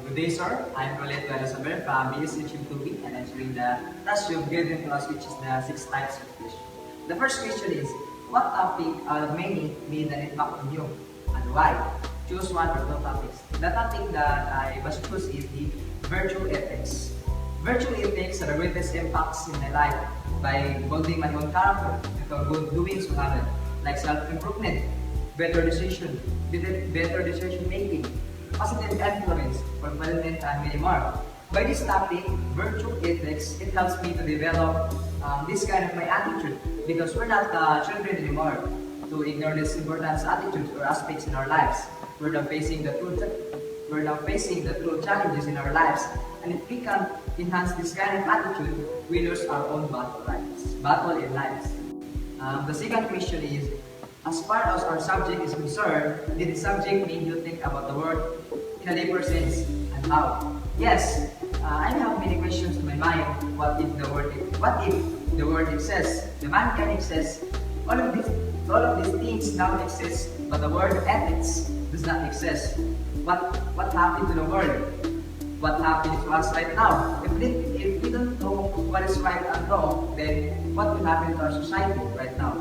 Good day, sir. I'm Colette Saber from BSc Teaching 2B and answering the task you've given to us, which is the 6 types of question. The first question is, what topic out of many made an impact on you and why? Choose one or two topics. The topic that I must choose is the virtue ethics. Virtue ethics are the greatest impacts in my life by building my own character into good doings to have it, like self-improvement, better decision making, positive influence, fulfillment, and many more. By this topic, virtue ethics, it helps me to develop this kind of my attitude because we're not children anymore to ignore these important attitudes or aspects in our lives. We're now facing the true challenges in our lives, and if we can enhance this kind of attitude, we lose our own battle in lives. The second question is, as far as our subject is concerned, did the subject make you think about the world in a deeper sense and how? Yes, I have many questions in my mind. What if the world exists, the mankind exists, all of these things now exist, but the word ethics does not exist. What happened to the world? What happens to us right now? If we don't know what is right and wrong, then what will happen to our society right now?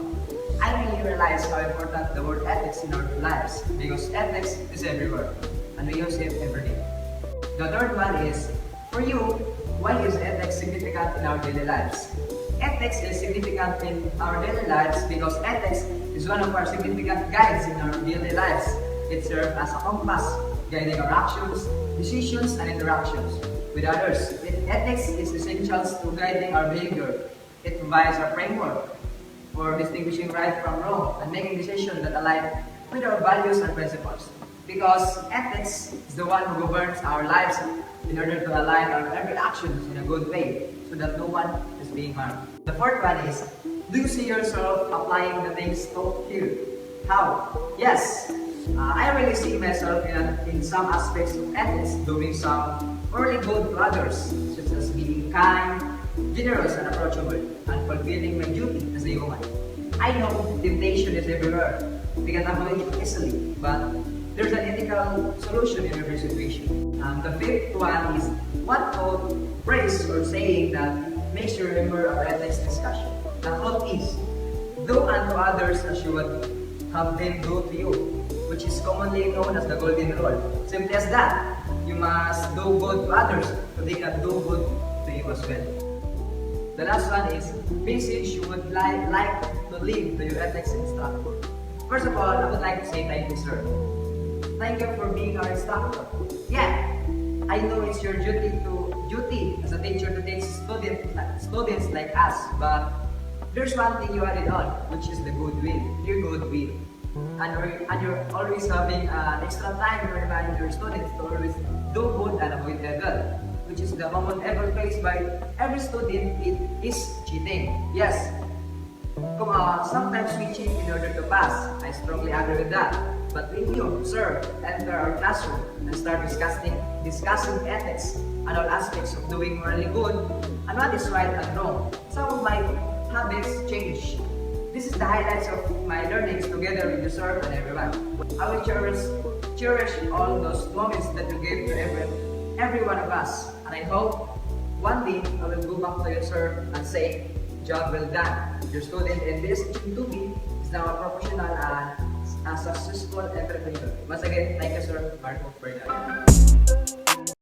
I really realize how important the word ethics in our lives because ethics is everywhere and we use it every day. The third one is, for you, why is ethics significant in our daily lives? Ethics is significant in our daily lives because ethics is one of our significant guides in our daily lives. It serves as a compass, guiding our actions, decisions, and interactions with others. Ethics is essential to guiding our behavior. It provides a framework for distinguishing right from wrong and making decisions that align with our values and principles. Because ethics is the one who governs our lives in order to align our every actions in a good way so that no one is being harmed. The fourth one is, do you see yourself applying the things taught here? How? Yes, I really see myself in some aspects of ethics doing some really good to others, such as being kind, generous and approachable, and fulfilling my duty as a human. I know temptation is everywhere. We can avoid it easily, but there's an ethical solution in every situation. The fifth one is, what quote, phrase, or saying that makes you remember our ethics discussion? The quote is, do unto others as you would have them do to you, which is commonly known as the golden rule. Simply as that, you must do good to others so they can do good to you as well. The last one is, message you would like to leave to your ethics instructor. First of all, I would like to say thank you, sir. Thank you for being our instructor. Yeah, I know it's your duty as a teacher to teach students like us, but there's one thing you added on, which is the goodwill, your goodwill. And you're always having extra time to remind your students to always do good and avoid evil, which is the common ever faced by every student. It is cheating. Yes, sometimes we cheat in order to pass. I strongly agree with that. But when you, sir, enter our classroom and start discussing ethics and all aspects of doing morally good and what is right and wrong, some of my habits change. This is the highlights of my learnings together with you, sir, and everyone. I will cherish all those moments that you gave to every one of us. And I hope one day I will go back to you, sir, and say, job well done. Your student in this teaching 2B is now a professional and a successful entrepreneur. Once again, thank you, sir, Marco Bernal.